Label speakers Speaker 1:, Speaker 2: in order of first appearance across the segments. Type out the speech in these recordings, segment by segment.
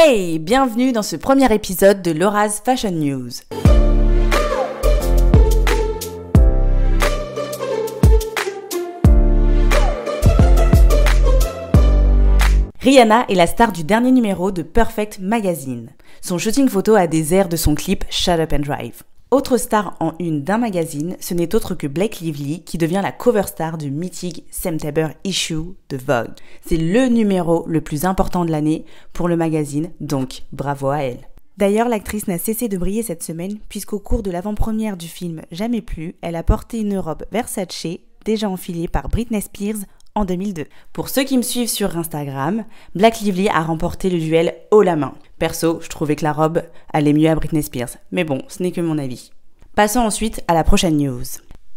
Speaker 1: Hey, bienvenue dans ce premier épisode de Laura's Fashion News. Rihanna est la star du dernier numéro de Perfect Magazine. Son shooting photo a des airs de son clip Shut Up and Drive. Autre star en une d'un magazine, ce n'est autre que Blake Lively qui devient la cover star du mythique September issue de Vogue. C'est le numéro le plus important de l'année pour le magazine, donc bravo à elle. D'ailleurs, l'actrice n'a cessé de briller cette semaine puisqu'au cours de l'avant-première du film Jamais plus, elle a porté une robe Versace déjà enfilée par Britney Spears en 2002. Pour ceux qui me suivent sur Instagram, Blake Lively a remporté le duel haut la main. Perso, je trouvais que la robe allait mieux à Britney Spears, mais bon, ce n'est que mon avis. Passons ensuite à la prochaine news.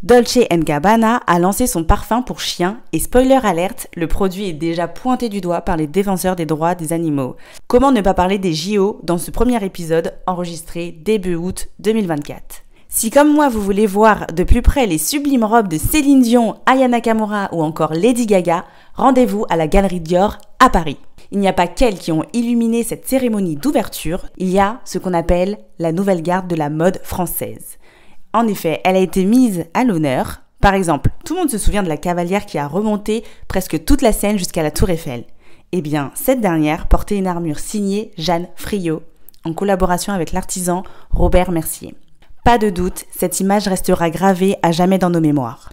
Speaker 1: Dolce & Gabbana a lancé son parfum pour chien et spoiler alert, le produit est déjà pointé du doigt par les défenseurs des droits des animaux. Comment ne pas parler des JO dans ce premier épisode enregistré début août 2024 ? Si comme moi vous voulez voir de plus près les sublimes robes de Céline Dion, Aya Nakamura ou encore Lady Gaga, rendez-vous à la Galerie Dior à Paris. Il n'y a pas qu'elles qui ont illuminé cette cérémonie d'ouverture, il y a ce qu'on appelle la nouvelle garde de la mode française. En effet, elle a été mise à l'honneur. Par exemple, tout le monde se souvient de la cavalière qui a remonté presque toute la Seine jusqu'à la Tour Eiffel. Eh bien, cette dernière portait une armure signée Jeanne Friot, en collaboration avec l'artisan Robert Mercier. Pas de doute, cette image restera gravée à jamais dans nos mémoires.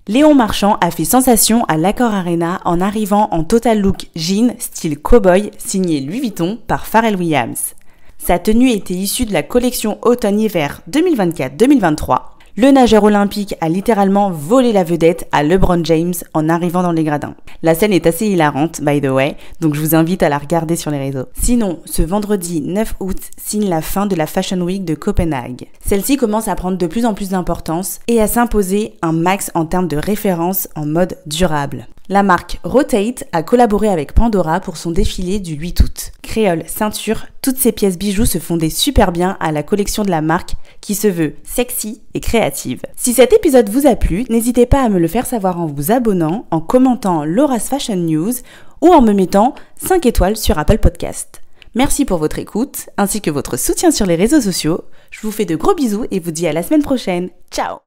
Speaker 1: Léon Marchand a fait sensation à l'Accor Arena en arrivant en total look jean style cowboy signé Louis Vuitton par Pharrell Williams. Sa tenue était issue de la collection automne-hiver 2024-2023. Le nageur olympique a littéralement volé la vedette à LeBron James en arrivant dans les gradins. La scène est assez hilarante, by the way, donc je vous invite à la regarder sur les réseaux. Sinon, ce vendredi 9 août signe la fin de la Fashion Week de Copenhague. Celle-ci commence à prendre de plus en plus d'importance et à s'imposer un max en termes de référence en mode durable. La marque Rotate a collaboré avec Pandora pour son défilé du 8 août. Créole, ceinture, toutes ces pièces bijoux se fondaient super bien à la collection de la marque qui se veut sexy et créative. Si cet épisode vous a plu, n'hésitez pas à me le faire savoir en vous abonnant, en commentant Laura's Fashion News ou en me mettant 5 étoiles sur Apple Podcast. Merci pour votre écoute ainsi que votre soutien sur les réseaux sociaux. Je vous fais de gros bisous et vous dis à la semaine prochaine. Ciao!